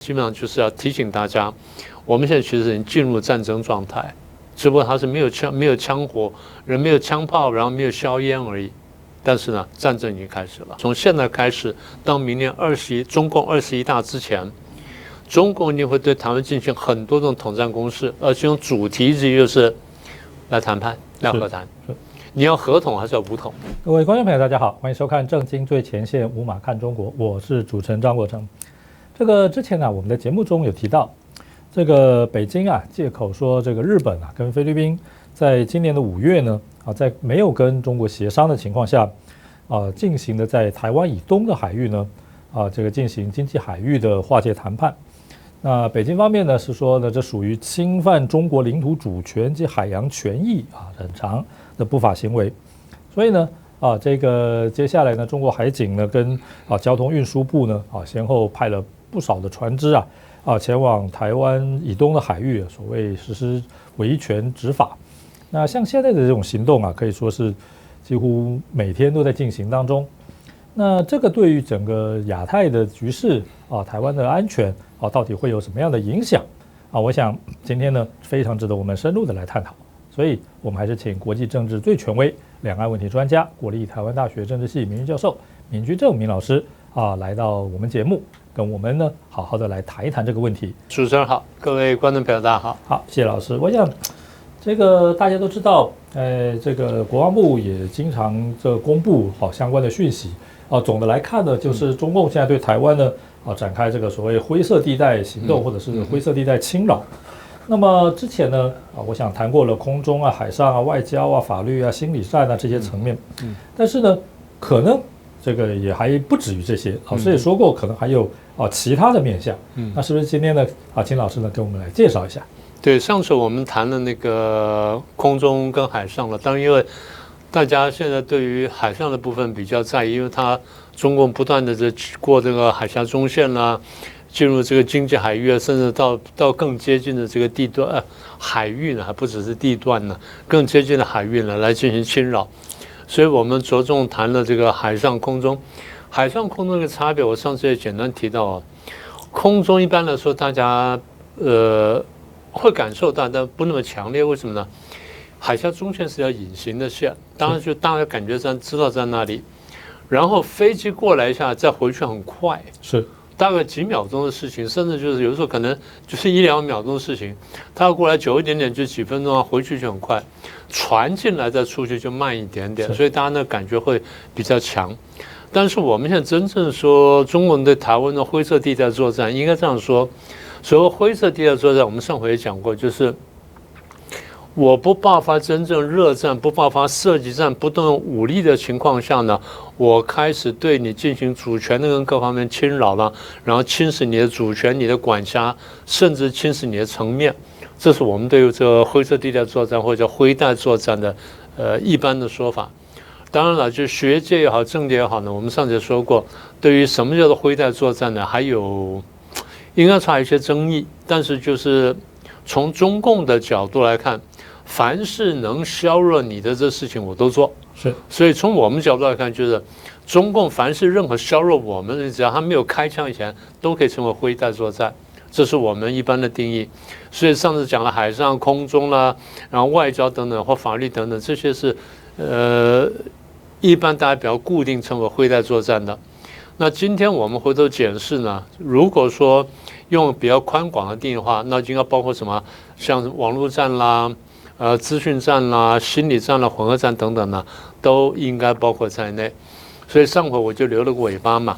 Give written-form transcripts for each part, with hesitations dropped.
基本上就是要提醒大家，我們現在其實已經進入戰爭狀態，只不過它是沒有槍火，人没有槍炮，然後沒有硝煙而已。但是呢，戰爭已經開始了。從現在開始到明年中共21大之前，中共一定會對台灣進行很多種統戰攻勢，而其中主題之一就是來談判、來和談。你要合統還是要武統？各位觀眾朋友，大家好，歡迎收看《政經最前線》，無馬看中國，我是主持人張國城。這個之前呢，我們的節目中有提到，這個北京啊，借口說這個日本啊跟菲律賓在今年的5月呢，在沒有跟中國協商的情況下，進行的在台灣以東的海域呢，這個進行經濟海域的劃界談判。那北京方面呢是說呢，這屬於侵犯中國領土主權及海洋權益很長的不法行為。所以呢，這個接下來呢，中國海警呢跟交通運輸部呢先後派了不少的船只前往台灣以東的海域，所謂實施維權執法。那像現在的這種行動可以說是幾乎每天都在進行當中。那這個對於整個亞太的局勢台灣的安全到底會有什麼樣的影響我想今天呢非常值得我們深入的來探討。所以我們還是請國際政治最權威、兩岸問題專家、國立台灣大學政治系名譽教授閔居正閔老師來到我們節目，跟我們呢好好的來談一談這個問題。主持人好，各位觀眾朋友大家好。好，謝謝老師。我想這個大家都知道，這個國防部也經常公布相關的訊息總的來看呢，就是中共現在對台灣呢展開這個所謂灰色地帶行動，或者是灰色地帶侵擾。那麼之前呢我想談過了空中海上外交法律心理戰這些層面。但是呢，可能這個也還不止於這些。老師也說過，可能還有其他的面向。那是不是今天呢請老師呢給我們來介紹一下？對，上次我們談了那個空中跟海上了，當然因為大家現在對於海上的部分比較在意，因為中共不断的過這個海峽中線啦，進入這個經濟海域甚至到更接近的這個地段海域呢，還不只是地段呢，更接近的海域呢來進行侵擾。所以我們着重談了這個海上空中的差別。我上次也簡單提到空中一般來說大家會感受到，但不那麼強烈。為什麼呢？海峽中線是條隱形的線，當然就大家感覺知道在那裡，然後飛機過來一下再回去很快，是大概幾秒鐘的事情，甚至就是有時候可能就是1-2秒鐘的事情。他要過來久一點點就幾分鐘回去就很快，船進來再出去就慢一點點，所以大家的感覺會比較強。但是我們現在真正說中国人对台灣的灰色地帶作戰，應該這樣說，所謂灰色地帶作戰，我們上回也講過，就是我不爆發真正熱戰，不爆發射擊戰，不動用武力的情況下呢，我開始對你進行主權的跟各方面侵擾了，然後侵蚀你的主權、你的管轄，甚至侵蚀你的層面。這是我們對於這個灰色地帶作戰或者叫灰帶作戰的一般的說法。當然了，就學界也好，政界也好呢，我們上次說過，對於什麼叫做灰帶作戰呢，還有應該差一些爭議。但是就是從中共的角度來看，凡是能削弱你的這事情我都做。是，所以從我們角度來看，就是中共凡是任何削弱我們，只要他沒有開槍以前，都可以稱為灰帶作戰。這是我們一般的定義。所以上次講了海上、空中啦，然後外交等等或法律等等，這些是一般大家比較固定稱為灰帶作戰的。那今天我們回頭檢視呢，如果說用比較寬廣的定義的話，那應該包括什麼？像網絡戰啦、資訊戰啦、心理戰啦、混合戰等等呢，都應該包括在內。所以上回我就留了個尾巴嘛。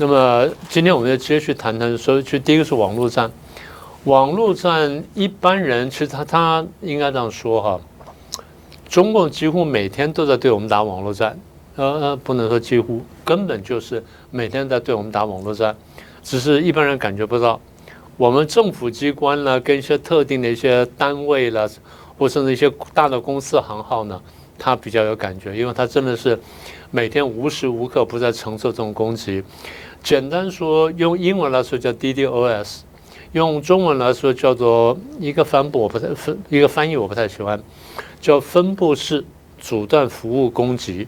那麼今天我們就直接去談談，說第一個是網絡戰。網絡戰一般人其實他應該這樣說中共幾乎每天都在對我們打網絡戰，不能說幾乎，根本就是每天在對我們打網絡戰，只是一般人感覺不到。我們政府機關呢，跟一些特定的一些單位了，或甚至一些大的公司行號呢，他比較有感覺，因為他真的是每天無時無刻不在承受這種攻擊。簡單說，用英文來說叫 DDoS， 用中文來說叫做一個翻譯我不太喜歡，叫分布式阻斷服務攻擊。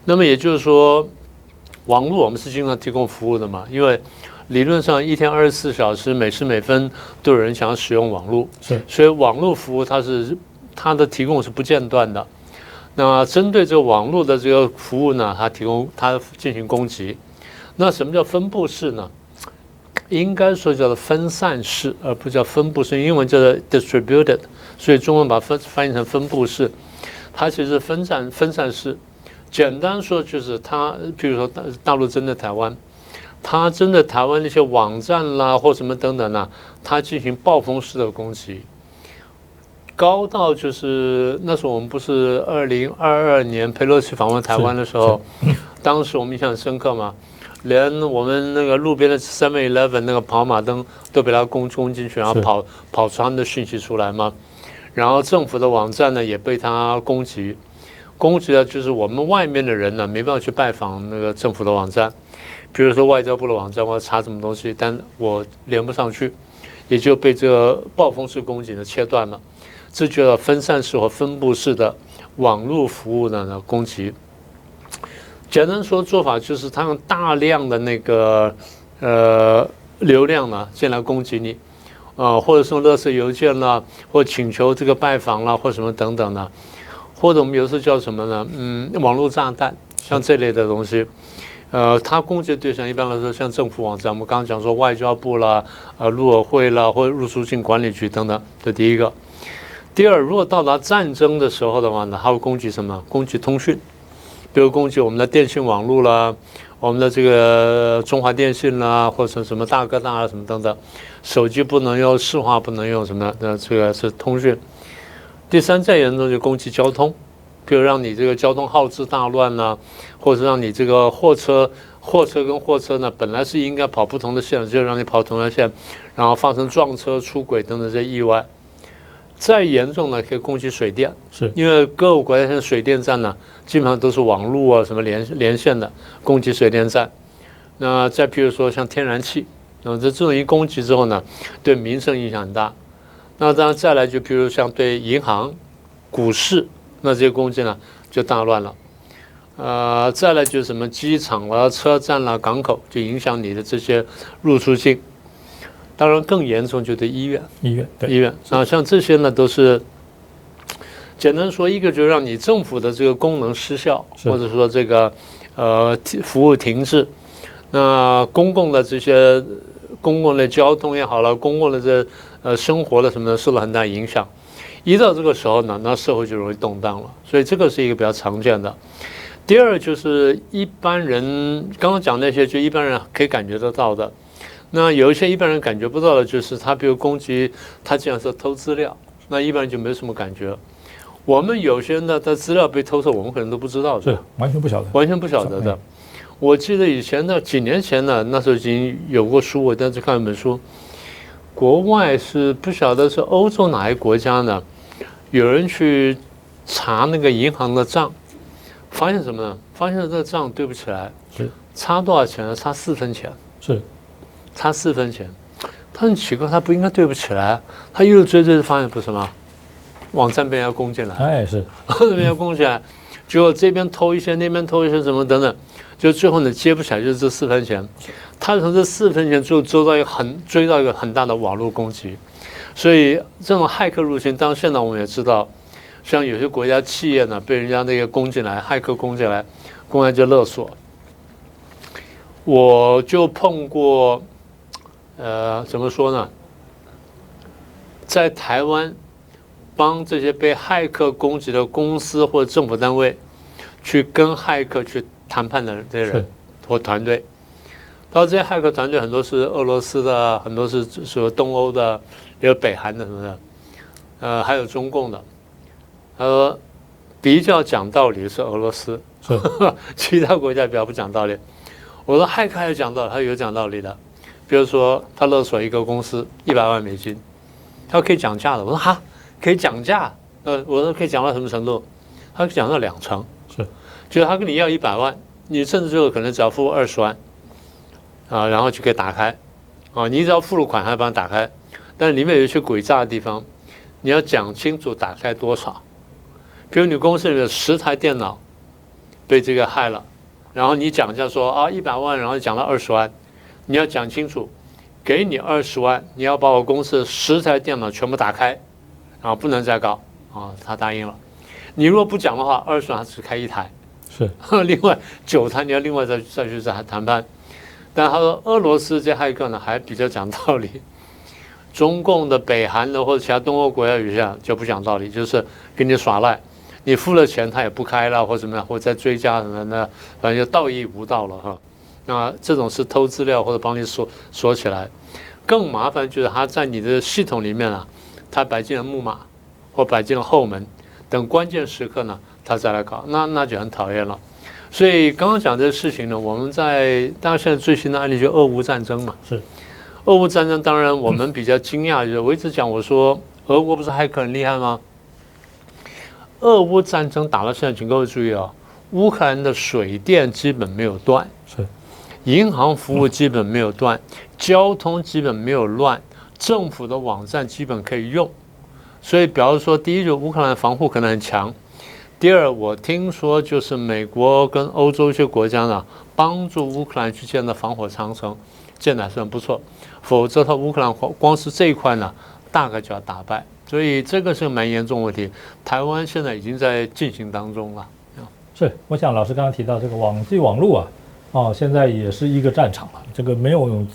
那麼也就是說，網絡我們是經常提供服務的嘛，因為理論上一天24小時，每時每分都有人想要使用網絡，是，所以網絡服務它的提供是不间斷的。那針對這個網絡的這個服務呢，它進行攻擊。那什麼叫分布式呢？應該說叫做分散式，而不叫分布式。英文叫做 distributed， 所以中文把它翻譯成分布式。它其實是分散式。簡單說就是它，譬如說大陸針對台灣，它針對台灣那些網站啦或什麼等等呢，它進行暴風式的攻擊。高到就是那時候我們不是2022年佩洛西訪問台灣的時候，當時我們印象深刻嘛，連我們那個路邊的 7-Eleven 那個跑馬燈都被他攻進去，然後跑出他們的訊息出來嘛。然後政府的網站呢也被他攻擊的就是我們外面的人呢沒辦法去拜訪那個政府的網站，比如說外交部的網站，我要查什麼東西，但我連不上去，也就被這個暴風式攻擊呢切斷了。這就叫分散式或分布式的網絡服務的攻擊。簡單說，做法就是他用大量的那個流量呢進來攻擊你，或者是用垃圾郵件啦，或請求這個拜訪啦，或什麼等等的，或者我們有時候叫什麼呢？網絡炸彈，像這類的東西。它攻擊的對象一般來說像政府網站，我們剛剛講說外交部啦、陸委會啦，或者入出境管理局等等，這第一個。第二，如果到達戰爭的時候的話呢，它會攻擊什麼？攻擊通訊，比如攻擊我們的電信網絡啦，我們的這個中華電信啦，或者什麼大哥大啊什麼等等，手機不能用，市話不能用什麼的，那這個是通訊。第三，再嚴重就攻擊交通，比如讓你這個交通號誌大亂啦，或者讓你這個貨車跟貨車呢本來是應該跑不同的線，就讓你跑同條線，然後發生撞車、出軌等等這些意外。再嚴重呢，可以攻擊水電，是因為各個國家現在水電站呢，基本上都是網絡啊什麼連線的，攻擊水電站。那再譬如說像天然氣，那這種一攻擊之後呢，對民生影響很大。那當然再來就譬如像對銀行、股市，那這些攻擊呢就大亂了。再來就是什麼機場啦、車站啦、港口，就影響你的這些入出境。當然更嚴重就對醫院，醫院啊，像這些呢都是簡單說，一個就讓你政府的這個功能失效，或者說這個服務停滯。那公共的這些公共的交通也好了，公共的這生活的什麼的受到很大影響。一到這個時候呢，那社會就容易動盪了。所以這個是一個比較常見的。第二就是一般人剛剛講那些，就一般人可以感覺得到的。那有一些一般人感覺不到的，就是他比如攻擊，他既然是偷資料，那一般人就沒什麼感覺。我們有些人的資料被偷走，我們可能都不知道的，是完全不曉得，完全不曉得的。我記得以前的幾年前呢，那時候已經有過書，我當時看一本書，國外是不曉得是歐洲哪一個國家呢，有人去查那個銀行的賬，發現什麼呢？發現這個賬對不起來，是差多少錢呢？差4分錢，是。差4分錢，他很奇怪，他不應該對不起來，他一路追，發現不是嗎？網站被人家攻進來，哎是，被人家攻進來，結果這邊偷一些，那邊偷一些，什麼等等，就最後呢接不起來，就是這4分錢，他從這4分錢最後追到一個很大的網絡攻擊，所以這種駭客入侵，當然現在我們也知道，像有些國家企業呢被人家那個攻進來，駭客攻進來，公安就勒索，我就碰過。怎麼說呢？在台灣幫這些被駭客攻擊的公司或者政府單位去跟駭客去談判的這些人或團隊，到這些駭客團隊很多是俄羅斯的，很多是說東歐的，也有北韓的什麼的，還有中共的。比較講道理是俄羅斯，其他國家比較不講道理。我說駭客還有講道理，他有講道理的。比如說，他勒索一個公司100萬美金，他可以講價的。我說哈，可以講價？我說可以講到什麼程度？他可以講到2成，是，就是他跟你要100萬，你甚至最後可能只要付20萬，然後就可以打開，你只要付了款，他就幫你打開。但是裡面有一些詭詐的地方，你要講清楚打開多少。比如你公司裡面有10台電腦被這個害了，然後你講價說100萬，然後講到20萬。你要講清楚，給你20萬，你要把我公司的10台電腦全部打開，啊，不能再搞啊。他答應了。你如果不講的話，20萬他只開1台，是另外9台你要另外再去談判。但他說俄羅斯這駭客呢還比較講道理，中共的北韓的或者其他東歐國家有些就不講道理，就是給你耍賴，你付了錢他也不開了或怎麼樣，或者再追加什麼的，反正就道義無道了哈。那這種是偷資料或者幫你鎖起來，更麻煩就是他在你的系統裡面啊，他擺進了木馬或擺進了後門，等關鍵時刻呢他再來搞，那就很討厭了。所以剛剛講這個事情呢，我們大家現在最新的案例就俄烏戰爭嘛，是俄烏戰爭。當然我們比較驚訝，就是我一直講我說俄國不是駭客很厲害嗎？俄烏戰爭打到現在，請各位注意啊，烏克蘭的水電基本沒有斷，是銀行服務基本沒有斷，交通基本沒有亂，政府的網站基本可以用。所以表示說，第一，就烏克蘭防護可能很強。第二，我聽說就是美國跟歐洲一些國家呢，幫助烏克蘭去建的防火長城，建得還是很不錯。否則，它烏克蘭光是這一塊呢，大概就要打敗。所以這個是蠻嚴重的問題。台灣現在已經在進行當中了。是，我想老師剛剛提到這個網際網路啊，現在也是一個戰場了。這個沒有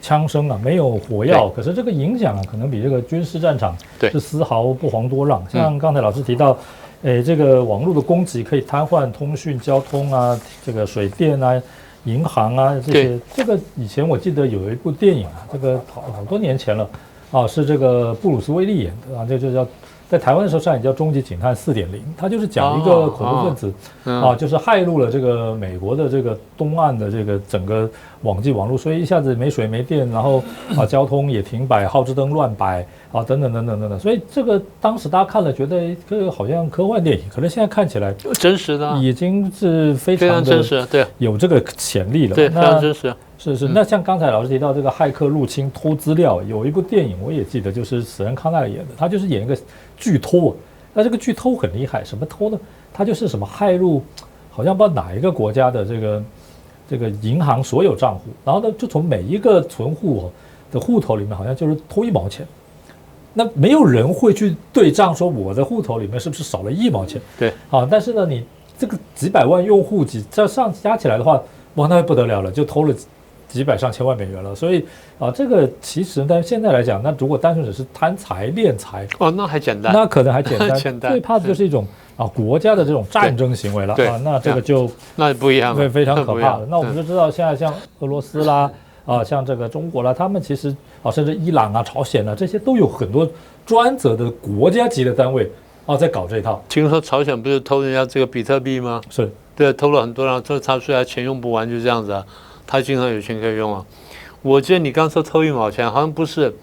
槍聲啊，沒有火藥，可是這個影響啊，可能比這個軍事戰場是絲毫不遑多讓。像剛才老師提到。這個網絡的攻擊可以癱瘓通訊、交通啊，這個水電啊、銀行啊這些。這個以前我記得有一部電影啊，這個好多年前了啊，是這個布魯斯威利演的啊，這就叫在台灣的時候上演叫《終極警探4.0》，他就是講一個恐怖分子就是害入了這個美國的這個東岸的這個整個網際網絡，所以一下子沒水沒電，然後交通也停擺，號誌燈亂擺。等等等等等等，所以這個當時大家看了覺得這個好像科幻電影，可是現在看起來真實的，已經是非常真實，對，有這個潛力了。對，非常真實。是。那像剛才老師提到這個駭客入侵偷資料，有一部電影我也記得，就是史恩康奈爾演的，他就是演一個巨偷。那這個巨偷很厲害，什麼偷呢？他就是什麼駭入，好像不知道哪一個國家的這個銀行所有賬戶，然後呢就從每一個存戶的戶頭裡面，好像就是偷1毛錢。那沒有人會去對賬，說我的戶頭裡面是不是少了1毛錢？對，但是呢，你這個幾百萬用戶加起來的話，哇，那不得了了，就偷了幾百上千萬美元了。所以這個其實但現在來講，那如果單純只是貪財斂財，那還簡單，那可能還簡單。最怕的就是一種國家的這種戰爭行為了那這個就那不一樣了，非常可怕的。那我們就知道現在像俄羅斯啦。像這個中國啦，他們其實甚至伊朗啊、朝鮮啊，這些都有很多專責的國家級的單位在搞這一套。聽說朝鮮不是偷人家這個比特幣嗎？是，對，偷了很多，然後他雖然錢用不完，就這樣子他經常有錢可以用我記得你剛說偷1毛錢，好像不是，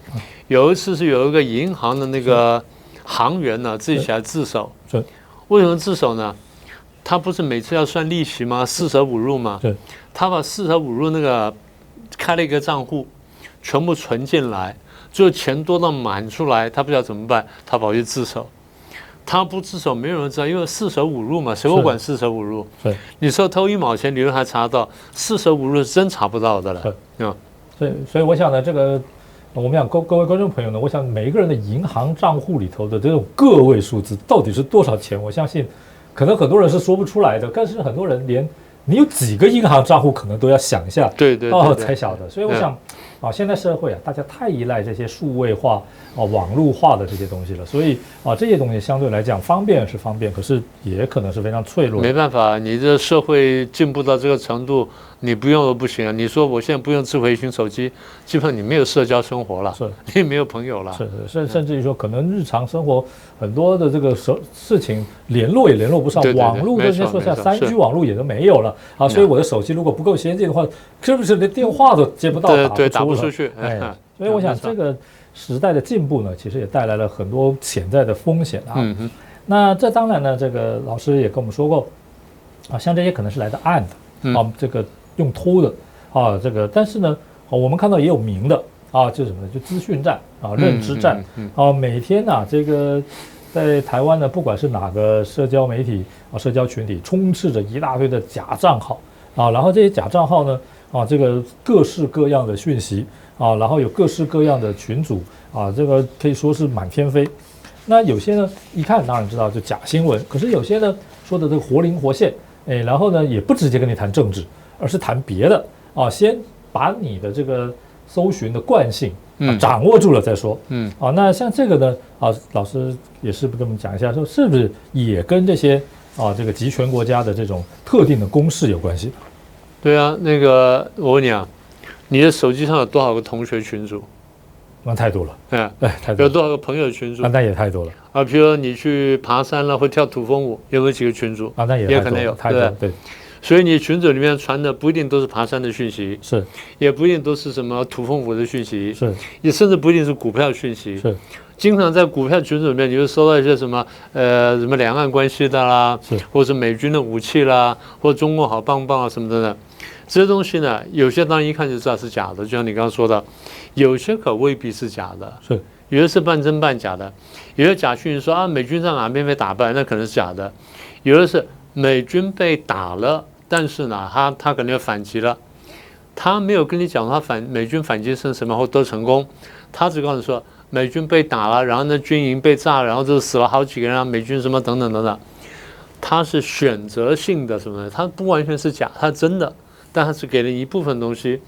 有一次是有一個銀行的那個行員呢自己起來自首。是，為什麼自首呢？他不是每次要算利息嗎？4捨5入嗎？對，他把4捨5入那個。開了一個賬戶，全部存進來，最後錢多到滿出來，他不知道怎麼辦，他跑去自首。他不自首，沒有人知道，因為4捨5入嘛，誰會管4捨5入？對，你說偷1毛錢，理論還查到，4捨5入是真查不到的了。所以我想呢，這個我們講各位觀眾朋友呢，我想每一個人的銀行賬戶裡頭的這種個位數字到底是多少錢，我相信可能很多人是說不出來的，但是很多人連你有幾個銀行賬戶，可能都要想一下，對，才曉得。所以我想，現在社會大家太依賴這些數位化、網絡化的這些東西了，所以這些東西相對來講方便是方便，可是也可能是非常脆弱。沒辦法，你這社會進步到這個程度，你不用都不行啊。你說我現在不用智慧型手機，基本上你沒有社交生活了，你沒有朋友了，甚至於說，可能日常生活很多的這個事情聯絡也聯絡不上，網絡這些說像3G 網絡也都沒有了。所以我的手機如果不夠先進的話，是不是連電話都接不到，打不出去？所以我想這個時代的進步呢，其實也帶來了很多潛在的風險那這當然呢，這個老師也跟我們說過像這些可能是來的暗的這個用偷的這個，但是呢，我們看到也有明的就是什麼呢？就資訊戰認知戰每天這個。在台灣呢，不管是哪個社交媒體社交群體，充斥着一大堆的假賬號然後這些假賬號呢，啊，這個各式各樣的訊息啊，然後有各式各樣的群組啊，這個可以說是滿天飛。那有些呢，一看當然知道就假新聞，可是有些呢說的這個活靈活現，然後呢也不直接跟你談政治，而是談別的啊，先把你的這個搜尋的慣性掌握住了再說。那像這個呢老師也是跟我們講一下，說是不是也跟這些這個集權國家的這種特定的公式有關係？對啊，那個我問你啊，你的手機上有多少個同學群組？那太多了，太多了。有多少個朋友群組？那也太多了啊。比如說你去爬山了，或跳土風舞，有沒有幾個群組？那也可能有，太多了。對。所以你群組裡面傳的不一定都是爬山的訊息，是，也不一定都是什麼土風舞的訊息，是，也甚至不一定是股票讯息，是。經常在股票群組裡面，你會收到一些什麼什麼兩岸關係的啦，或者是美軍的武器啦，或者中共好棒棒啊什麼的呢？這些東西呢，有些當然一看就知道是假的，就像你剛剛說的，有些可未必是假的，是，有的是半真半假的，有些假訊息說美軍在哪邊被打敗，那可能是假的，有的是美軍被打了，但是呢，他可能要反擊了，他沒有跟你講美軍反擊成什麼或都成功，他只告訴你說美軍被打了，然後呢軍營被炸了，然後就死了好幾個人，美軍什麼等等等等，他是選擇性的什麼呢？他不完全是假，他真的。但它只給了一部分東西，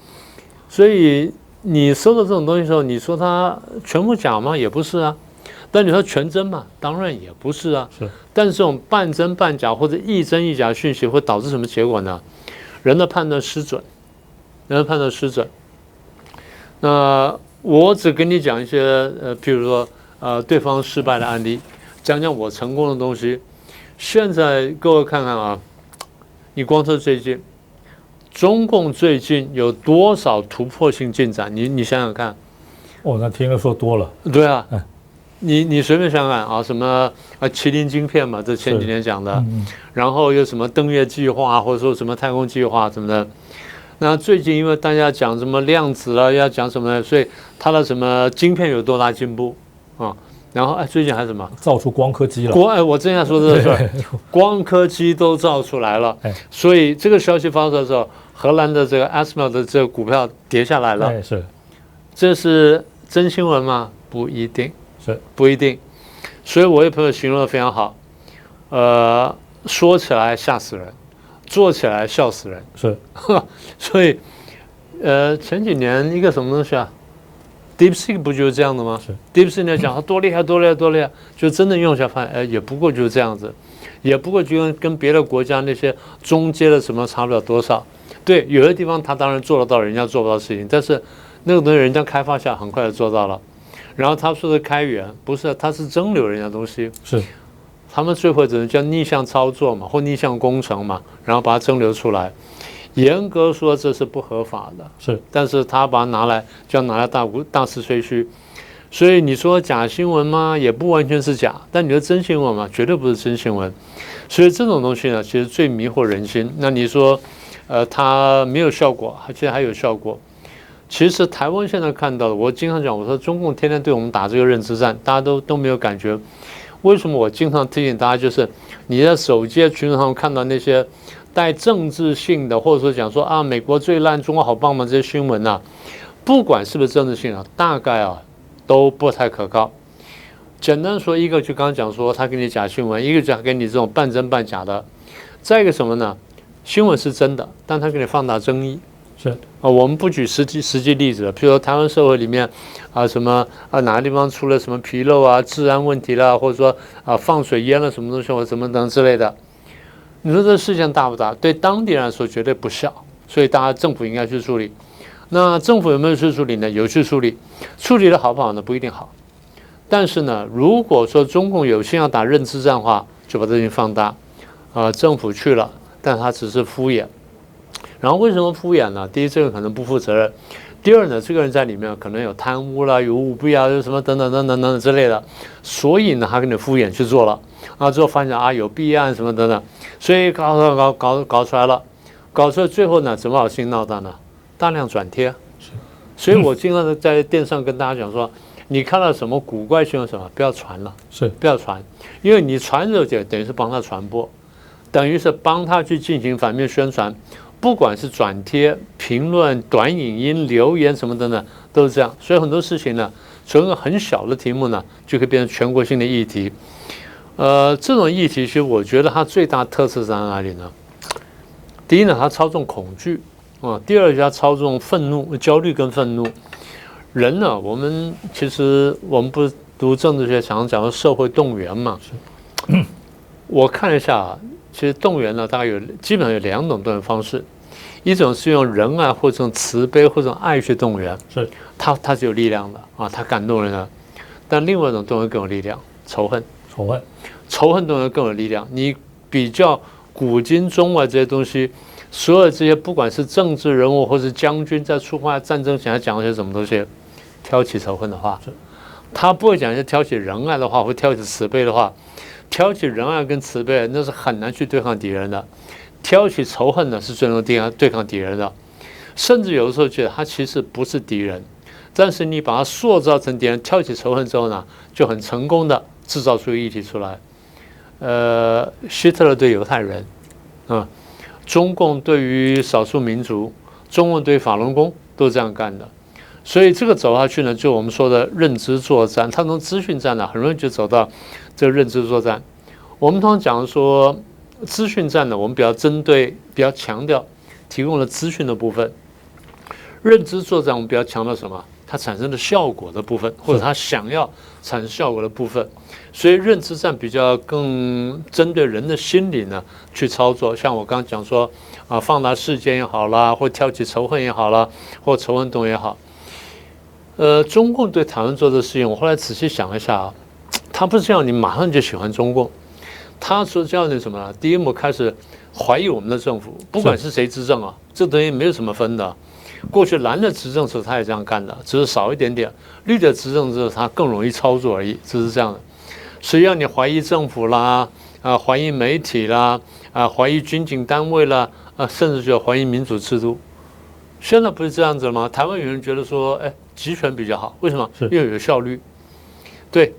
所以你收到這種東西的時候，你說它全部假嗎？也不是啊。但你說全真嘛？當然也不是啊。是。但是這種半真半假或者一真一假的訊息會導致什麼結果呢？人的判斷失準，人的判斷失準。那我只跟你講一些譬如說對方失敗的案例，講講我成功的東西。現在各位看看啊，你光說最近。中共最近有多少突破性進展？你想想看。那聽了說多了。對啊，你隨便想想看啊，什麼麒麟晶片嘛，這前幾年講的，然後有什麼登月計劃，或者說什麼太空計劃什麼的。那最近因為大家講什麼量子了，要講什麼呢？所以它的什麼晶片有多大進步啊？然後最近還什麼造出光刻機了？我正想說這個事兒，光刻機都造出來了。所以這個消息發出的時候，荷蘭的這個 ASML 的這個股票跌下來了。是，這是真新聞嗎？不一定，是不一定。所以我有朋友形容的非常好，說起來嚇死人，做起來笑死人。是，所以前幾年一個什麼東西啊？DeepSeek 不就是這樣的嗎？是 DeepSeek 在講它多厲害，多厲害，多厲害，就真的用下發現，也不過就是這樣子，也不過就跟別的國家那些中階的什麼差不了多少。對，有的地方他當然做得到人家做不到的事情，但是那個東西人家開發下很快就做到了。然後他說的開源不是，他是蒸餾人家東西，是他們最後只能叫逆向操作嘛，或逆向工程嘛，然後把它蒸餾出來。嚴格說這是不合法的，是，但是他把它拿来就要拿來大肆吹噓，所以你說假新聞嗎？也不完全是假，但你說真新聞嗎？絕對不是真新聞。所以這種東西呢，其實最迷惑人心。那你說，它沒有效果，其實還有效果。其實台灣現在看到的，我經常講，我說中共天天對我們打這個認知戰，大家都沒有感覺。為什麼我經常提醒大家，就是你在手機群組上看到那些帶政治性的，或者說講說美國最爛，中國好棒棒這些新聞啊，不管是不是政治性啊，大概都不太可靠。簡單說，一個就剛剛講說他給你假新聞，一個就給你這種半真半假的。再一個什麼呢？新聞是真的，但他給你放大爭議。是我們不舉實際例子了，譬如說台灣社會裡面什麼哪個地方出了什麼紕漏啊、治安問題啦，或者說放水淹了什麼東西或什麼等之類的。你說這事件大不大？對當地人來說絕對不小，所以大家政府應該去處理。那政府有沒有去處理呢？有去處理，處理的好不好呢？不一定好。但是呢，如果說中共有心要打認知戰的話，就把這事情放大。政府去了，但他只是敷衍。然後為什麼敷衍呢？第一，這個可能不負責任；第二呢，這個人在裡面可能有貪污啦、有舞弊啊、有什麼等等等等等等之類的，所以呢，他跟你敷衍去做了。之後發現有弊案什麼等等，所以搞出來了，搞出來最後呢，怎麼好心鬧大呢？大量轉貼。所以我經常在電視上跟大家講說，你看到什麼古怪新聞什麼，不要傳了，不要傳，因為你傳着就等於是幫他傳播，等於是幫他去進行反面宣傳。不管是轉貼、評論、短影音、留言什麼的呢，都是這樣。所以很多事情呢，從一個很小的題目呢，就可以變成全國性的議題。這種議題其實我覺得它最大特色在哪裡呢？第一呢，它操縱恐懼啊；第二，它操縱憤怒、焦慮跟憤怒。人呢，我們不是讀政治學常講的社會動員嘛？我看了一下啊，其實動員呢，大概基本上有2種動員方式，一種是用仁愛或者用慈悲或者用愛去動員，是它是有力量的啊，它感動人的。但另外一種動員更有力量，仇恨动员更有力量。你比較古今中外這些東西，所有這些不管是政治人物或是將軍在出發戰爭前講了些什麼東西，挑起仇恨的話，他不會講一些挑起仁愛的話或挑起慈悲的話。挑起仁愛跟慈悲，那是很難去對抗敵人的；挑起仇恨呢，是最能對抗敵人的。甚至有的時候覺得他其實不是敵人，但是你把他塑造成敵人，挑起仇恨之後呢，就很成功的制造出一個議題出來。希特勒對猶太人，中共對於少數民族，中共對於法輪功都這樣幹的。所以這個走下去呢，就我們說的認知作戰，它從資訊戰呢，很容易就走到這個認知作戰。我們通常講說資訊戰呢，我們比較強調提供了資訊的部分；認知作戰我們比較強調什麼？它產生的效果的部分，或者它想要產生效果的部分。所以認知戰比較更針對人的心理呢去操作。像我剛剛講說放大事件也好啦，或挑起仇恨也好啦，或仇恨動也好。中共對台灣做的事情，我後來仔細想一下啊，他不是叫你馬上就喜歡中共，他說叫你什麼呢？第一幕開始懷疑我們的政府，不管是誰執政啊，這東西沒有什麼分的。過去藍的執政時候他也這樣幹的，只是少一點點；綠的執政之後他更容易操作而已，只是這樣的。所以讓你懷疑政府啦，懷疑媒體啦，懷疑軍警單位啦，甚至就懷疑民主制度。現在不是這樣子了嗎？台灣有人覺得說，集權比較好，為什麼？因為有效率。對，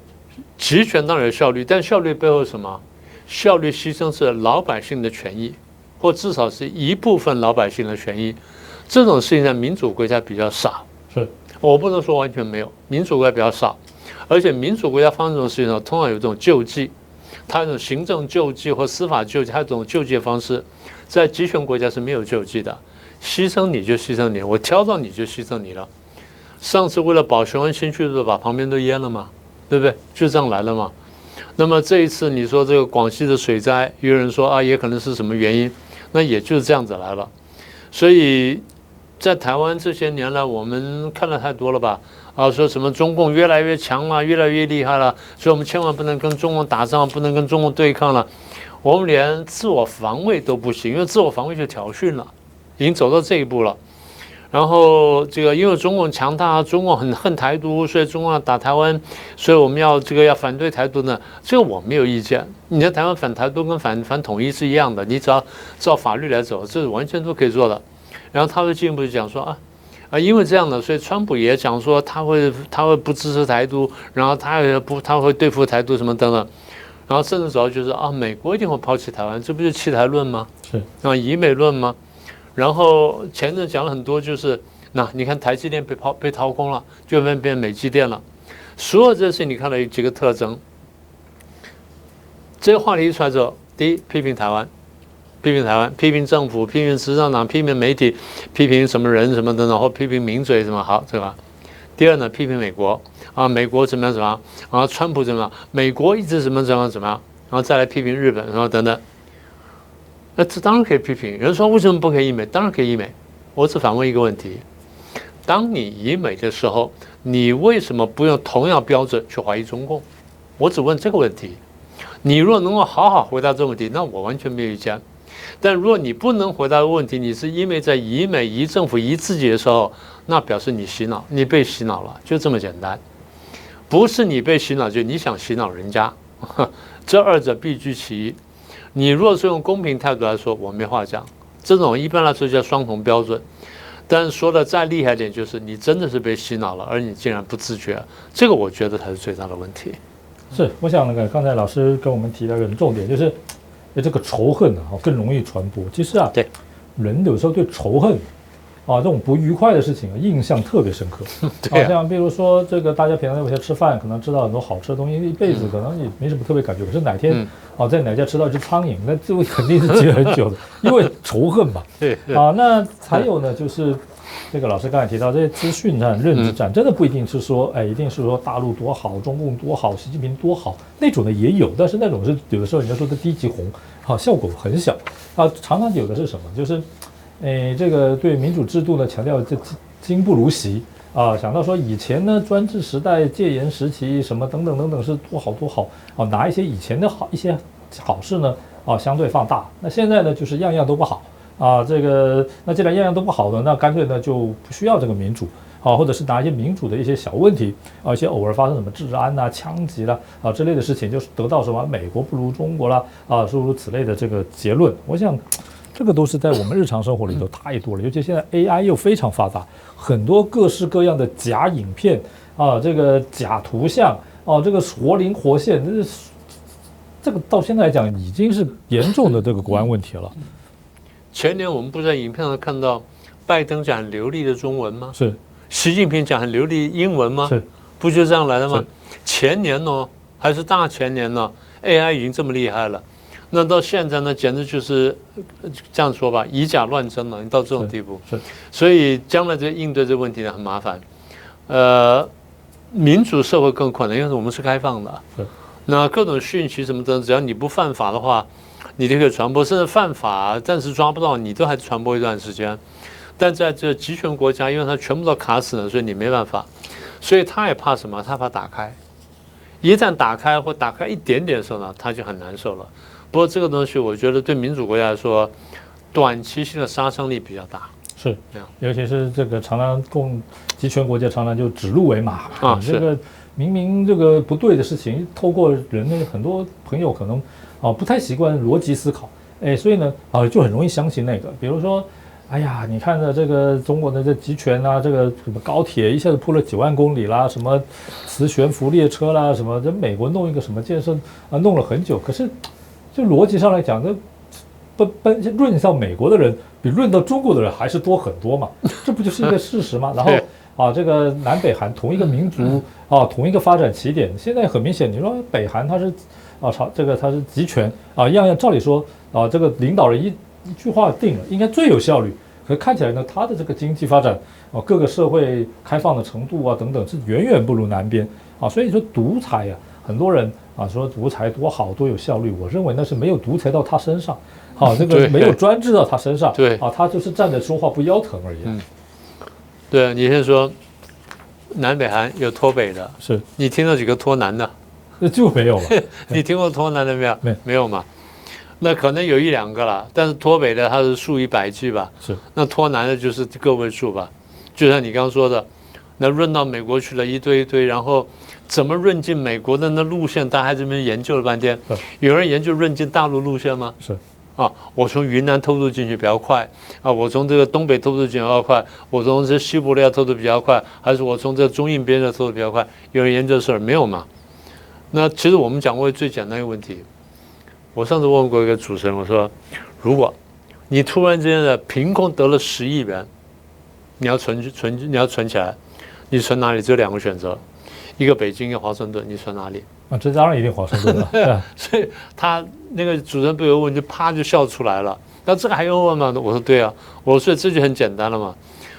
集權當然有效率，但效率背後是什麼？效率犧牲是老百姓的權益，或至少是一部分老百姓的權益。這種事情在民主國家比較少。是，我不能說完全沒有，民主國家比較少，而且民主國家發生這種事情呢，通常有這種救濟，它有一種行政救濟或司法救濟，它有這種救濟的方式，在集權國家是沒有救濟的。犧牲你就犧牲你，我挑到你就犧牲你了。上次為了保雄安新區的，把旁邊都淹了嘛，對不對？就這樣來了嘛。那麼這一次你說這個廣西的水災，有人說也可能是什麼原因，那也就是這樣子來了。所以在台灣這些年來，我們看了太多了吧？說什麼中共越來越強了，越來越厲害了，所以我們千萬不能跟中共打仗，不能跟中共對抗了。我們連自我防衛都不行，因為自我防衛就挑釁了。已經走到這一步了，然後因為中共強大，中共很恨台獨，所以中共要打台灣，所以我們要反對台獨呢，這個我沒有意見。你在台灣反台獨跟反統一是一樣的，你只要照法律來走，這是完全都可以做的。然後他會進一步講說因為這樣的，所以川普也講說他會不支持台獨，然後他會對付台獨什麼等等，然後甚至主要就是美國一定會拋棄台灣，這不就是棄台論嗎？是以美論嗎？然後前陣講了很多，就是你看台積電被掏空了，就變美積電了。所有這些事情你看到有幾個特徵。這個話題一出來之後，第一，批評台灣，批評政府，批評執政黨，批評媒體，批評什麼人什麼等等，或批評名嘴什麼好，對吧？第二呢，批評美國美國怎麼樣怎麼樣，川普怎麼樣，美國一直怎麼樣，然後再來批評日本，然後等等。這當然可以批評。有人說為什麼不可以醫美？當然可以醫美。我只反問一個問題：當你醫美的時候，你為什麼不用同樣標準去懷疑中共？我只問這個問題。你若能夠好好回答這個問題，那我完全沒有意見。但如果你不能回答這個問題，你是因為在醫美、醫政府、醫自己的時候，那表示你洗腦，你被洗腦了，就這麼簡單。不是你被洗腦，就你想洗腦人家，這二者必居其一。你如果是用公平態度來說，我沒話講。這種一般來說叫雙重標準。但是說的再厲害一點，就是你真的是被洗腦了，而你竟然不自覺，這個我覺得才是最大的問題。是，我想剛才老師跟我們提到一個重點，就是這個仇恨更容易傳播。其實對，人有時候對仇恨啊這種不愉快的事情印象特別深刻。對啊，像比如說這個大家平常在外吃飯，可能吃到很多好吃的東西，一輩子可能也沒什麼特別感覺，可是哪天在哪家吃到一隻蒼蠅，那這肯定是記得很久的，因為仇恨嘛。對啊，那還有呢，就是這個老師剛才提到這些資訊戰、認知戰，真的不一定是說，一定是說大陸多好，中共多好，習近平多好，那種的也有，但是那種是有的時候人家說的低級紅，效果很小啊。常常有的是什麼，就是，這個對民主制度呢強調這今不如昔啊，想到說以前呢專制時代、戒嚴時期什麼等等等等是多好多好啊，拿一些以前的一些好事呢相對放大，那現在呢就是樣樣都不好。那既然樣樣都不好的，那乾脆呢就不需要這個民主啊，或者是拿一些民主的一些小問題一些偶爾發生什麼治安啊、槍擊啦之類的事情，就是得到什麼美國不如中國啦諸如此類的這個結論。我想這個都是在我們日常生活裡頭太多了，尤其現在 AI 又非常發達，很多各式各樣的假影片這個假圖像這個活靈活現，這個到現在來講已經是嚴重的這個國安問題了。前年我們不是在影片上看到拜登講很流利的中文嗎？是。習近平講很流利英文嗎？是。不就這樣來的嗎？前年呢，還是大前年呢 ，AI 已經這麼厲害了，那到現在呢，簡直就是這樣說吧，以假亂真了，你到這種地步。是。所以將來這應對這個問題呢很麻煩。民主社會更困難，因為我們是開放的。是。那各種訊息什麼的，只要你不犯法的話，你就可以傳播，甚至犯法暫時抓不到你，都還傳播一段時間。但在這集權國家，因為它全部都卡死了，所以你沒辦法。所以他也怕什麼？他怕打開。一旦打開或打開一點點的時候呢，他就很難受了。不過這個東西，我覺得對民主國家來說，短期性的殺傷力比較大。是，尤其是這個常常集權國家常常就指鹿為馬啊，這個明明這個不對的事情，透過人類很多朋友可能不太習慣邏輯思考，所以呢就很容易相信那個，比如說，哎呀，你看着這個中國的這集權啊，這個什麼高鐵一下子鋪了9萬公里啦，什麼磁懸浮列車啦，什麼這美國弄一個什麼建設弄了很久，可是就邏輯上來講，這論到美國的人比論到中國的人還是多很多嘛，這不就是一個事實嗎？然後這個南北韓同一個民族同一個發展起點，現在很明顯，你說北韓它是這個它是集權樣樣照理說這個領導人一句話定了，應該最有效率。可是看起來呢，它的這個經濟發展各個社會開放的程度等等是遠遠不如南邊所以說獨裁很多人說獨裁多好多有效率，我認為那是沒有獨裁到他身上，這個沒有專制到他身上，對他就是站着說話不腰疼而已。對，你先說南北韓有脫北的，是你聽到幾個脫南的？那就沒有了。你聽過脫南的沒有？沒有嘛？那可能有1、2個了，但是脫北的它是數以百計吧。是，那脫南的就是個位數吧。就像你剛剛說的，那潤到美國去了一堆，然後怎麼潤進美國的那路線，大家還這邊研究了半天。有人研究潤進大陸路線嗎？是。我從雲南偷渡進去比較快我從這個東北偷渡進去比較快，我從這西伯利亞偷渡比較快，還是我從這中印邊的偷渡比較快？有人研究這事兒沒有嘛？那其實我們講過最簡單一個問題，我上次問過一個主持人，我說，如果你突然之間的憑空得了10億元，你要存起來，你存哪裡？只有2個選擇，一個北京，一個華盛頓，你存哪裡？這當然一定華盛頓了。所以他那個主持人被我問，就啪就笑出來了。那這個還用問嗎？我說對啊，我說所以這就很簡單了嘛。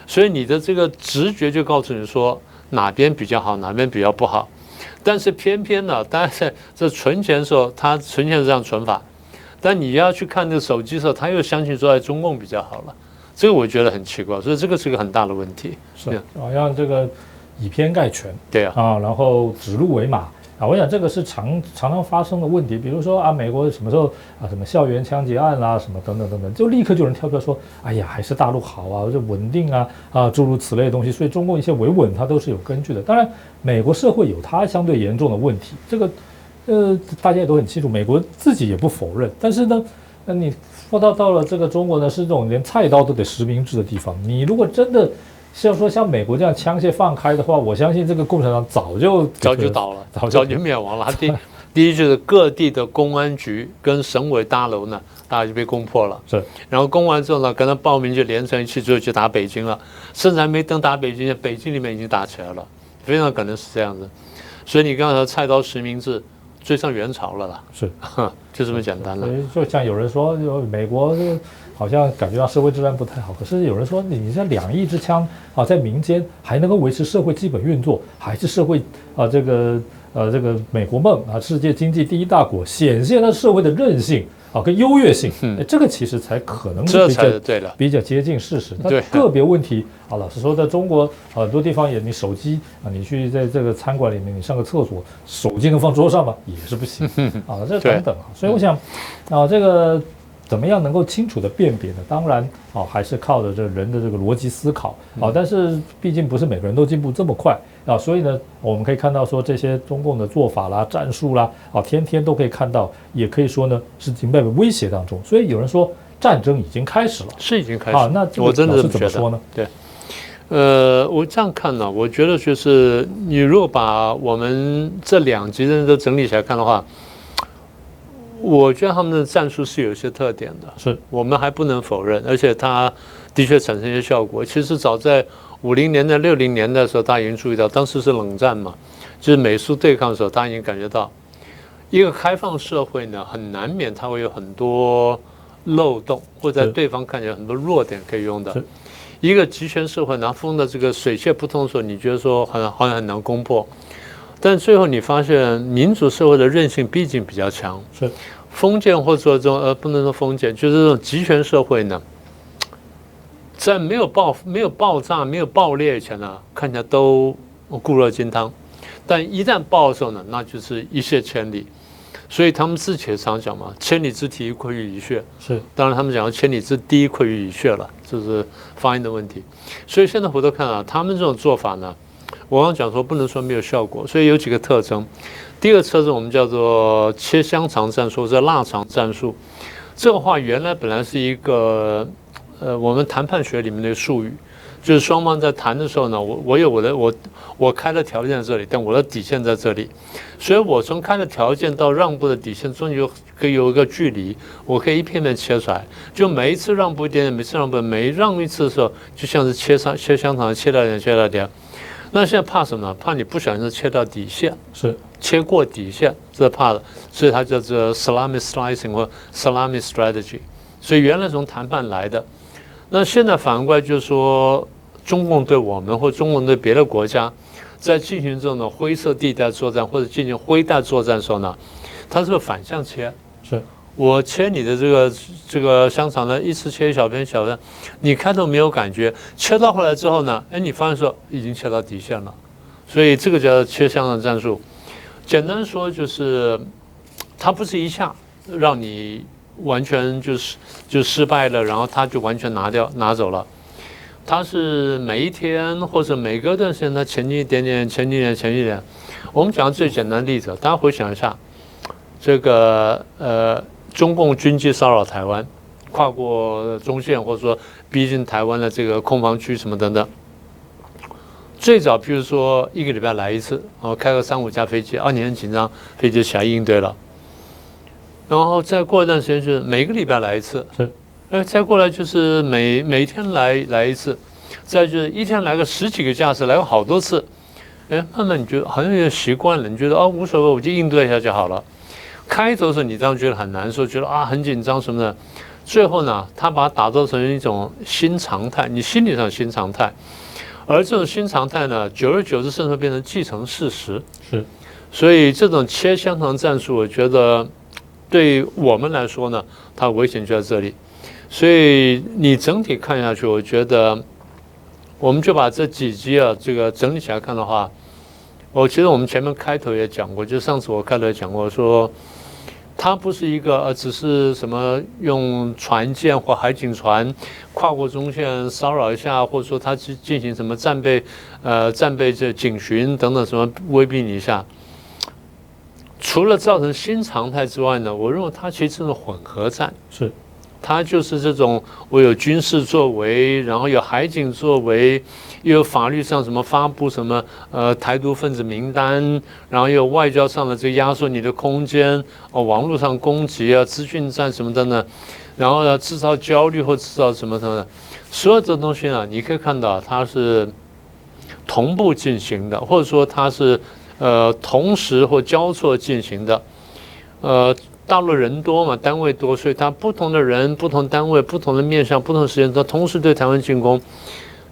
所以你的這個直覺就告訴你說哪邊比較好，哪邊比較不好。但是偏偏呢，當然在這存錢的時候，他存錢是這樣存法，但你要去看那個手機的時候，他又相信說中共比較好了。這個我覺得很奇怪，所以這個是一個很大的問題。是，好像這個以偏概全，對然後指鹿為馬。我想這個是常常發生的問題，比如說美國什麼時候什麼校園槍擊案啦，什麼等等等等，就立刻就有人跳出來說，哎呀，還是大陸好這穩定諸如此類的東西。所以中共一些維穩它都是有根據的。當然，美國社會有它相對嚴重的問題，這個大家也都很清楚，美國自己也不否認。但是呢，你說到了這個中國呢，是這種連菜刀都得實名制的地方。你如果真的像說像美國這樣槍械放開的話，我相信這個共產黨早就倒了，早就滅亡了。第一就是各地的公安局跟省委大樓呢，大家就被攻破了。是，然後攻完之後呢，跟他報名就連成一气，之後就打北京了，甚至還沒等打北京，北京裡面已經打起來了，非常可能是這樣子。所以你剛才說菜刀实名制追上元朝了啦，是，就這麼簡單了。就像有人說，美國好像感覺到社會治安不太好，可是有人說你这2億支槍啊，在民間還能夠維持社會基本運作，還是社會啊這個美國夢啊，世界經濟第1大國，顯現了社會的韌性啊跟優越性，這個其實才可能是比較接近事實。但個別問題啊，老實說，在中國很多地方也，你手機啊，你去在這個餐館裡面，你上個廁所，手機能放桌上嗎？也是不行啊，這等等啊。所以我想啊，這個怎麼樣能夠清楚的辨別呢？當然啊，還是靠着這人的這個邏輯思考啊。但是畢竟不是每個人都進步這麼快啊，所以呢，我們可以看到說這些中共的做法啦、戰術啦啊，天天都可以看到，也可以說呢是已經被威脅當中。所以有人說戰爭已經開始了，是已經開始啊。那這個老師怎麼說呢？對，我這樣看呢，我覺得就是你如果把我們這2集的人都整理起來看的話，我覺得他們的戰術是有一些特點的，是我們還不能否認，而且它的確產生一些效果。其實早在50年代、60年代的時候，大家已經注意到，當時是冷戰嘛，就是美蘇對抗的時候，大家已經感覺到，一個開放社會呢，很難免它會有很多漏洞，或者在對方看起來很多弱點可以用的。一個集權社會，然後封的這個水泄不通的時候，你覺得說好像很難攻破。但最後你發現，民主社會的韌性畢竟比較強。是，封建或者說這種不能說封建，就是這種集權社會呢，在沒有爆炸、沒有爆裂以前呢，看起來都固若金湯。但一旦爆的時候呢，那就是一瀉千里。所以他們自己也常講嘛，“千里之堤，潰於蟻穴”。是，當然他們講“千里之堤，潰於蟻穴”了，這是發音的問題。所以現在回頭看啊，他們這種做法呢，我剛講說不能說沒有效果，所以有幾個特徵。第一個特徵我們叫做切香腸戰術，或者臘腸戰術。這個話原來本來是一個我們談判學裡面的術語，就是雙方在談的時候呢，我開的條件在這裡，但我的底線在這裡，所以我從開的條件到讓步的底線中間就可以有一個距離，我可以一片片切出來，就每一次讓步一點點，每次讓步每讓一次的時候，就像是切香腸，切到點。那現在怕什麼呢？怕你不小心切到底線，是切過底線，這是怕的，所以它叫做 salami slicing 或 salami strategy。所以原來從談判來的，那現在反過來就是說，中共對我們或中共對別的國家，在進行這種灰色地帶作戰或者進行灰帶作戰的時候呢，它是反向切，是。我切你的這個香腸呢，一次切一小片，你開頭沒有感覺，切到後來之後呢，你發現說已經切到底線了，所以這個叫切香腸戰術。簡單說就是，它不是一下讓你完全就失敗了，然後它就完全拿走了，它是每一天或者每隔段時間它前進一點點。我們講最簡單的例子，大家回想一下，這個中共軍機騷擾台灣，跨過中線或者說逼近台灣的這個空防區什麼等等。最早譬如說1個禮拜來一次，開個3-5架飛機，你很緊張，飛機起來應對了。然後再過一段時間就是每個禮拜來一次，再過來就是每天來一次，再就是一天來個10幾個架次，來個好多次。慢慢你覺得好像有點習慣了，你覺得無所謂，我就應對一下就好了。開頭的時候你這樣覺得很難受，覺得很緊張什麼的，最後呢，他把它打造成一種新常態，你心理上新常態，而這種新常態呢，久而久之甚至會變成既成事實。是，所以這種切香腸戰術，我覺得對我們來說呢，它危險就在這裡。所以你整體看下去，我覺得我們就把這幾集這個整理起來看的話，我覺得我們前面開頭也講過，就上次我開頭也講過說。它不是一個只是什麼用船艦或海警船跨過中線騷擾一下，或者說它去進行什麼戰備這警巡等等什麼威逼你一下。除了造成新常態之外呢，我認為它其實是混合戰，是他就是這種我有軍事作為，然後有海警作為，又有法律上什麼發布什麼台獨分子名單，然後又有外交上的這個壓縮你的空間，網絡上攻擊啊，資訊戰什麼的呢，然後呢製造焦慮或製造什麼什麼的，所有的東西呢，你可以看到它是同步進行的，或者說它是同時或交錯進行的，大陸人多嘛，單位多，所以他不同的人、不同單位、不同的面向、不同的時間都同時對台灣進攻，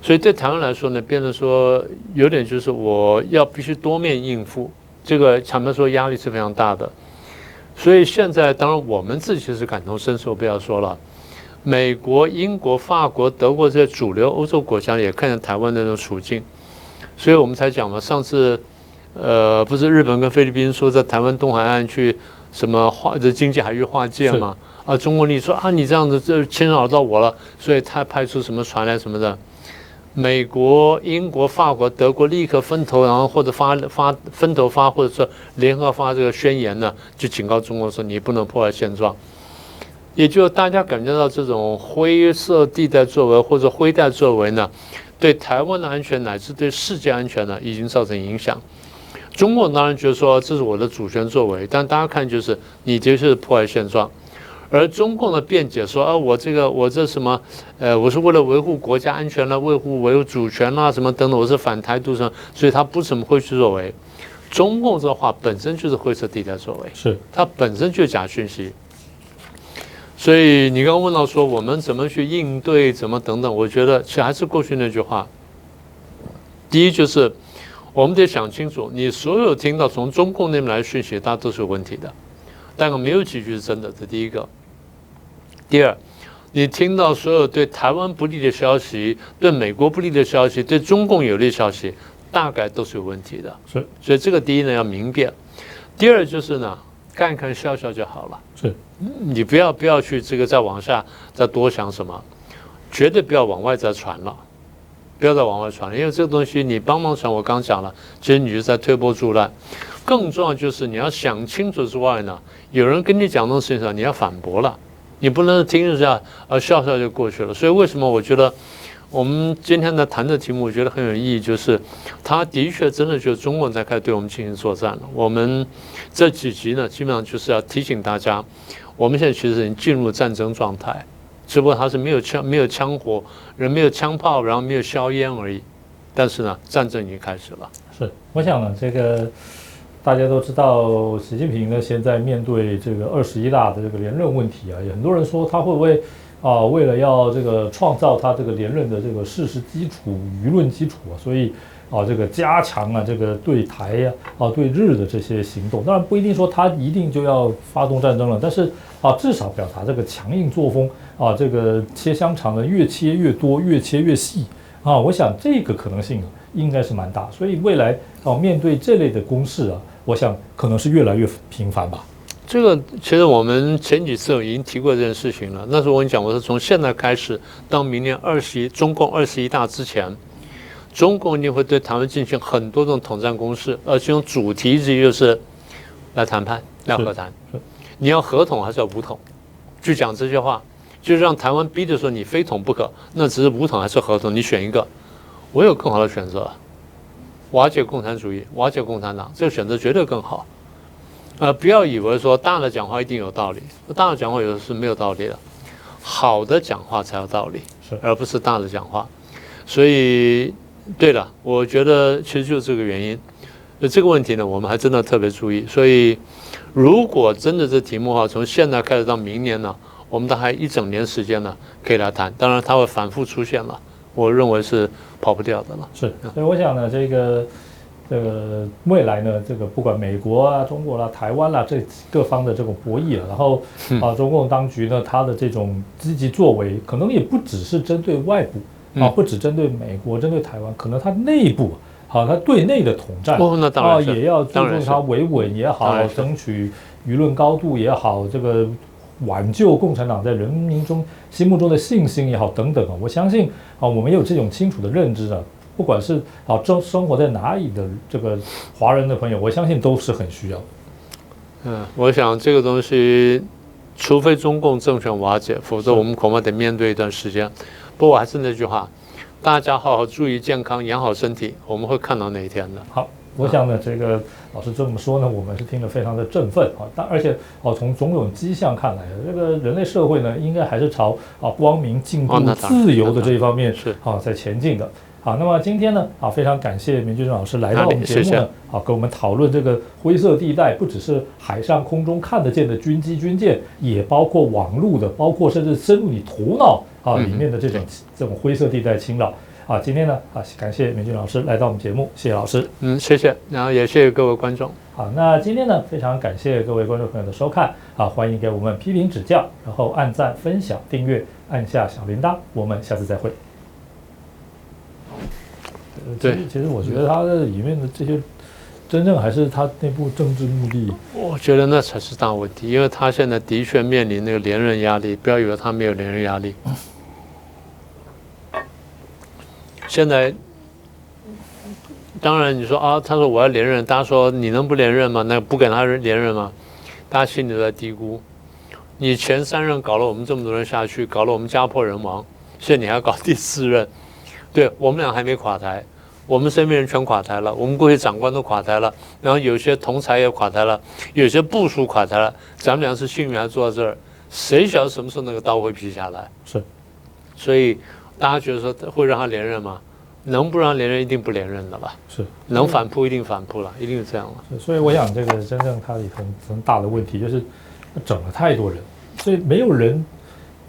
所以對台灣來說呢，變得說有點就是我要必須多面應付，這個坦白說壓力是非常大的。所以現在當然我們自己是感同身受，不要說了，美國、英國、法國、德國這些主流歐洲國家也看見台灣的那種處境，所以我們才講嘛，上次不是日本跟菲律賓說在台灣東海岸去什麼這經濟海域劃界嘛？啊，中國你說啊，你這樣子這侵擾到我了，所以他派出什麼船來什麼的。美國、英國、法國、德國立刻分頭，然後或者分頭發，或者說聯合發這個宣言呢，就警告中國說你不能破壞現狀。也就大家感覺到這種灰色地帶作為或者灰帶作為呢，對台灣的安全乃至對世界安全呢，已經造成影響。中國當然覺得說這是我的主權作為，但大家看就是你就是破壞現狀，而中共的辯解說啊，我這什麼我是為了維護國家安全啦，維護主權啦什麼等等，我是反台獨什麼，所以他不怎麼會去作為。中共這話本身就是灰色地帶作為，是它本身就是假訊息。所以你剛剛問到說我們怎麼去應對，怎麼等等，我覺得其實還是過去那句話，第一就是。我們得想清楚，你所有聽到從中共那邊來的訊息，它都是有問題的，但沒有幾句是真的，這第一個。第二，你聽到所有對台灣不利的消息、對美國不利的消息、對中共有利的消息，大概都是有問題的。是，所以這個第一呢要明辨。第二就是呢，看看笑笑就好了。是，你不要去這個再往下再多想什麼，絕對不要往外再傳了。不要再往外傳了，因為這個東西你幫忙傳，我剛講了，其實你就在推波助瀾。更重要就是你要想清楚之外呢，有人跟你講這種事情上，你要反駁了，你不能聽一下笑笑就過去了。所以為什麼我覺得我們今天呢談的題目，我覺得很有意義，就是他的確真的就是中共在開始對我們進行作戰了。我們這幾集呢，基本上就是要提醒大家，我們現在其實已經進入戰爭狀態。只不過它是沒有槍火，人沒有槍炮，然後沒有硝煙而已。但是呢，戰爭已經開始了。是，我想呢，這個大家都知道，習近平呢現在面對這個21大的這個連任問題啊，有很多人說他會不會為了要這個創造他這個連任的這個事實基礎、輿論基礎啊，所以這個加強這個對台呀對日的這些行動。當然不一定說他一定就要發動戰爭了，但是至少表達這個強硬作風。這個切香腸呢，越切越多，越切越細我想這個可能性應該是蠻大，所以未來面對這類的攻勢我想可能是越來越頻繁吧。這個其實我們前幾次已經提過這件事情了。那時候我跟你講，我是從現在開始到明年中共21大之前，中共一定會對台灣進行很多種統戰攻勢，而其中主題之一就是來談判、來和談。你要和統還是要武統？就講這些話。就讓台灣逼着說你非統不可，那只是武統還是和統，你選一個。我有更好的選擇，瓦解共產主義，瓦解共產黨，這個選擇絕對更好。不要以為說大的講話一定有道理，大的講話有的是沒有道理的，好的講話才有道理，而不是大的講話。所以，對了，我覺得其實就是這個原因。這個問題呢，我們還真的特別注意。所以，如果真的這題目從現在開始到明年呢，我們大概1整年時間呢，可以來談。當然，它會反覆出現了，我認為是跑不掉的了。是，所以我想呢，這個未來呢，這個不管美國中國台灣這各方的這種博弈然後中共當局呢，它的這種積極作為，可能也不只是針對外部不只針對美國，針對台灣，可能它內部它對內的統戰那當然也要注重它維穩也好，爭取輿論高度也好，這個。挽救共產黨在人民心目中的信心也好，等等我相信我們有這種清楚的認知不管是生活在哪裡的這個華人的朋友，我相信都是很需要的。我想這個東西除非中共政權瓦解，否則我們恐怕得面對一段時間。不過還是那句話，大家好好注意健康，養好身體，我們會看到那一天的。好，我想呢，這個老師這麼說呢，我們是聽得非常的振奮啊。而且從種種跡象看來，這個人類社會呢，應該還是朝光明、進步、自由的這一方面在前進的。好，那麼今天呢，非常感謝明居正老師來到我們節目呢，跟我們討論這個灰色地帶，不只是海上空中看得見的軍機軍艦，也包括網絡的，包括甚至深入你頭腦裡面的這種灰色地帶侵擾。今天呢感謝明居正老師來到我們節目，謝謝老師。謝謝，然後也謝謝各位觀眾。好，那今天呢，非常感謝各位觀眾朋友的收看，歡迎給我們批評指教，然後按讚、分享、訂閱，按下小鈴鐺，我們下次再會。对，其實我覺得他的裡面的這些，真正還是他內部政治目的。我覺得那才是大問題，因為他現在的確面臨那個連任壓力，不要以為他沒有連任壓力。現在，當然你說他說我要連任，大家說你能不連任嗎？那不給他連任嗎？大家心裡都在嘀咕，你前3任搞了我們這麼多人下去，搞了我們家破人亡，現在你還要搞第4任。對，我們倆還沒垮台，我們身邊人全垮台了，我們過去長官都垮台了，然後有些同儕也垮台了，有些部屬垮台了，咱們倆是幸運還坐在這兒，誰曉得什麼時候那個刀會劈下來？是，所以大家覺得說會讓他連任嗎？能不讓連任一定不連任的吧？是，能反撲一定反撲了，一定是這樣了。所以我想這個真正它裡很大的問題就是整了太多人，所以沒有人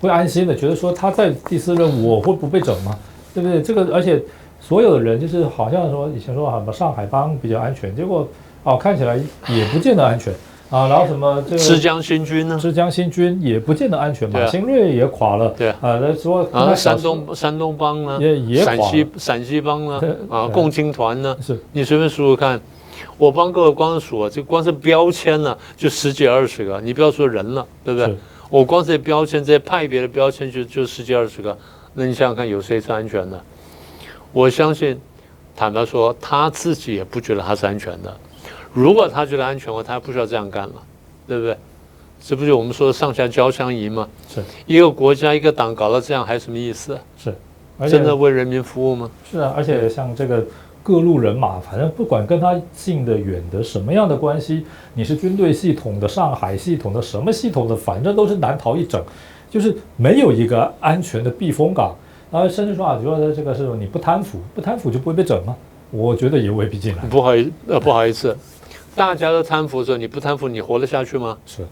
會安心的覺得說他在第4任我會不被整嗎？對不對？這個而且所有的人就是好像說以前說什麼上海幫比較安全，結果看起來也不見得安全然後什麼這個浙江新軍呢？浙江新軍也不見得安全，馬興瑞也垮了。對說山東幫呢？也垮了。陕西幫呢？共青團呢？是你隨便數數看，我幫各位光數這光是標籤呢就10幾20個，你不要說人了，對不對？我光是標籤這些派別的標籤就10幾20個。那你想想看，有誰是安全的？我相信，坦白說，他自己也不覺得他是安全的。如果他覺得安全的話，他不需要這樣幹了，對不對？這不就我們說的上下交相宜嗎？是一個國家一個黨搞到這樣，還什麼意思？是，真的為人民服務嗎？是啊，而且像這個各路人馬，反正不管跟他近的遠的什麼樣的關係，你是軍隊系統的、上海系統的、什麼系統的，反正都是難逃一整。就是沒有一個安全的避風港，然後甚至說覺得這個是你不貪腐，不貪腐就不會被整嗎？我覺得也未必盡然。不好意思，大家都貪腐的時候，你不貪腐，你活得下去嗎？是，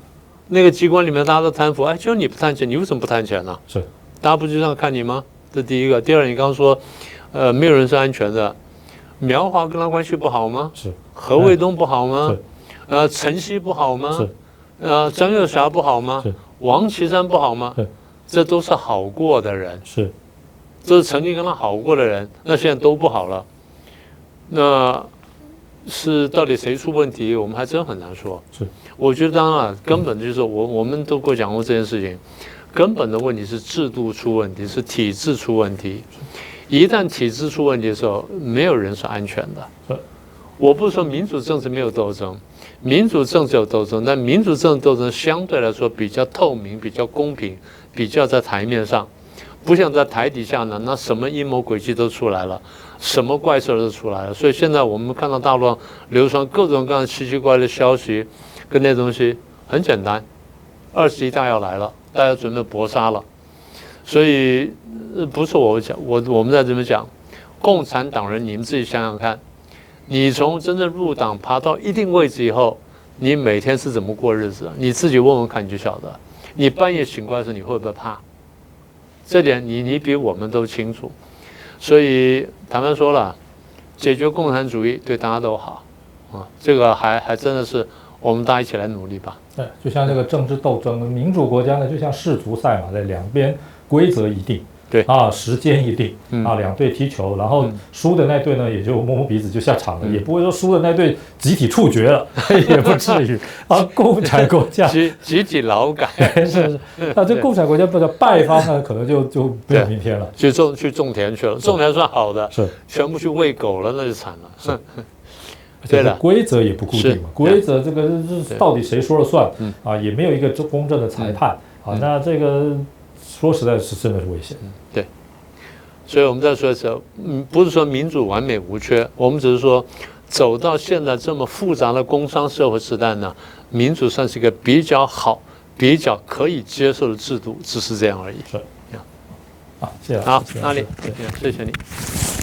那個機關裡面大家都貪腐，就你不貪錢，你為什麼不貪錢呢？是，大家不就這樣看你嗎？這第一個，第二，你剛剛說，沒有人是安全的，苗華跟他關係不好嗎？是，何衛東不好嗎？陳希不好嗎？是，張又俠不好嗎？是。王岐山不好嗎？這都是好過的人，是，這是曾經跟他好過的人，那現在都不好了，那是到底誰出問題？我們還真很難說。是，我覺得當然根本就是我們都過講過這件事情，根本的問題是制度出問題，是體制出問題。一旦體制出問題的時候，沒有人是安全的。我不是說民主政治沒有鬥爭。民主政治有鬥爭，但民主政治鬥爭相對來說比較透明、比較公平、比較在台面上，不像在台底下呢，那什麼陰謀詭計都出來了，什麼怪事都出來了。所以現在我們看到大陸上流傳各種各樣奇奇怪怪的消息，跟那東西很簡單，21大要來了，大家準備搏殺了。所以不是我講，我們在這邊講，共產黨人，你們自己想想看。你從真正入黨爬到一定位置以後，你每天是怎麼過日子？你自己問問看，你就曉得。你半夜醒過來的時候，你會不會怕？這點你比我們都清楚。所以坦白說了，解決共產主義對大家都好啊。這個還真的是我們大家一起來努力吧。對，就像這個政治鬥爭，民主國家呢，就像世足賽嘛，在兩邊規則一定。對時間一定兩隊踢球，然後輸的那隊呢也就摸摸鼻子就下場了，也不會說輸的那隊集體處決了，也不至於共產國家集體勞改是這共產國家不叫敗方呢，可能就沒有明天了，去種田去了，種田算好的，是全部去餵狗了，那就慘了。而且規則也不固定嘛，規則這個是到底誰說了算啊，也沒有一個公正的裁判啊，那這個說實在是真的是危險。对，所以我們在說的时候，不是說民主完美無缺，我們只是說走到現在這麼複雜的工商社會時代呢，民主算是一個比較好、比較可以接受的制度，只是這樣而已。是，好，謝謝。好，阿里，謝謝你。